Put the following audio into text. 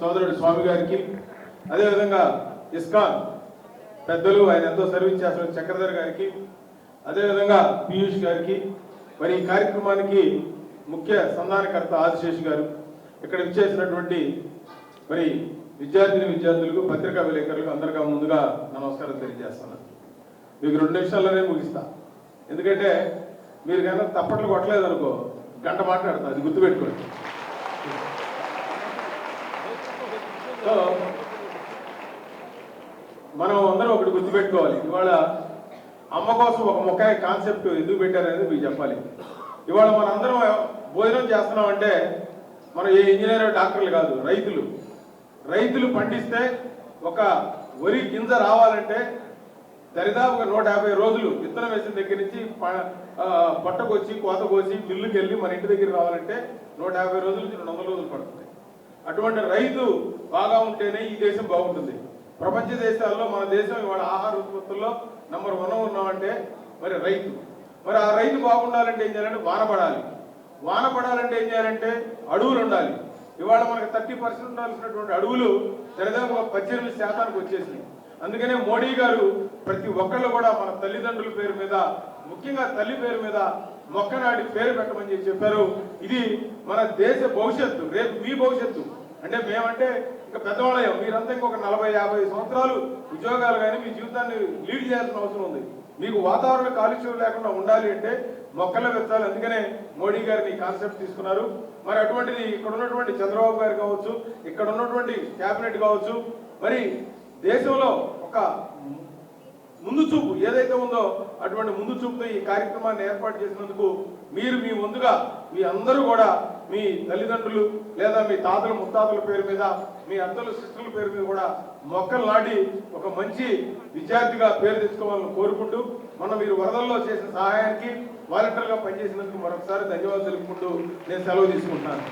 సోదరుడు స్వామి గారికి, అదేవిధంగా ఇస్కాన్ పెద్దలు ఆయన ఎంతో సర్వీస్ చేస్తున్న చక్రధర్ గారికి, అదేవిధంగా పీయూష్ గారికి, మరి ఈ కార్యక్రమానికి ముఖ్య సంధానకర్త ఆదిశేష్ గారు, ఇక్కడ ఇచ్చేసినటువంటి మరి విద్యార్థులకు, పత్రికా విలేకరులకు అందరికీ ముందుగా నమస్కారం తెలియజేస్తున్నాను. మీకు 2 నిమిషాల్లోనే ముగిస్తా. ఎందుకంటే మీరు కనుక తప్పట్లు కొట్టలేదు అనుకో గంట మాట్లాడతా, అది గుర్తుపెట్టుకోండి. సో మనం అందరం ఒకటి గుర్తుపెట్టుకోవాలి. ఇవాళ అమ్మ కోసం ఒక మొక్క కాన్సెప్ట్ ఎందుకు పెట్టారనేది మీకు చెప్పాలి. ఇవాళ మన అందరం భోజనం చేస్తున్నామంటే మనం ఏ ఇంజనీర్ డాక్టర్లు కాదు, రైతులు పండిస్తే ఒక వరి గింజ రావాలంటే దరిదాపుగా 150 రోజులు విత్తనం వేసిన దగ్గర నుంచి పట్టకొచ్చి కోత కోసి మిల్లుకి వెళ్ళి మన ఇంటి దగ్గర రావాలంటే 150 రోజుల నుంచి 200 రోజులు పడుతుంది. అటువంటి రైతు బాగా ఉంటేనే ఈ దేశం బాగుంటుంది. ప్రపంచ దేశాల్లో మన దేశం ఇవాళ ఆహార ఉత్పత్తుల్లో నంబర్ 1 ఉన్నామంటే మరి రైతు. మరి ఆ రైతు బాగుండాలంటే ఏం చేయాలంటే వాన పడాలంటే ఏం చేయాలంటే అడవులు ఉండాలి. ఇవాళ మనకు 30% ఉండాల్సినటువంటి అడవులు దరిదాపుగా 18% వచ్చేసినాయి. అందుకనే మోడీ గారు ప్రతి ఒక్కళ్ళు కూడా మన తల్లిదండ్రుల పేరు మీద, ముఖ్యంగా తల్లి పేరు మీద మొక్కనాడి పేరు పెట్టమని చెప్పారు. ఇది మన దేశ భవిష్యత్తు, రేపు మీ భవిష్యత్తు. అంటే మేమంటే ఇంకా పెద్దవాళ్ళం, మీరంతా ఇంకొక 40-50 సంవత్సరాలు ఉద్యోగాలు కానీ మీ జీవితాన్ని లీడ్ చేయాల్సిన అవసరం ఉంది. మీకు వాతావరణ కాలుష్యం లేకుండా ఉండాలి అంటే మొక్కలు పెంచాలి. అందుకనే మోడీ గారిని కాన్సెప్ట్ తీసుకున్నారు. మరి అటువంటిది ఇక్కడ ఉన్నటువంటి చంద్రబాబు గారు కావచ్చు, ఇక్కడ ఉన్నటువంటి క్యాబినెట్ కావచ్చు, మరి దేశంలో ఒక ముందు చూపు ఏదైతే ఉందో అటువంటి ముందు చూపుతో ఈ కార్యక్రమాన్ని ఏర్పాటు చేసినందుకు మీరు మీ ముందుగా మీ అందరూ కూడా మీ తల్లిదండ్రులు లేదా మీ తాతలు ముత్తాతల పేరు మీద, మీ అత్తలు సిస్టర్ల పేరు మీద కూడా మొక్కలు నాటి ఒక మంచి విద్యార్థిగా పేరు తెచ్చుకోవాలని కోరుకుంటూ, మీరు వరదల్లో చేసిన సహాయానికి వాలంటీర్గా పనిచేసినందుకు మరొకసారి ధన్యవాదాలు తెలుపుకుంటూ నేను సెలవు తీసుకుంటున్నాను.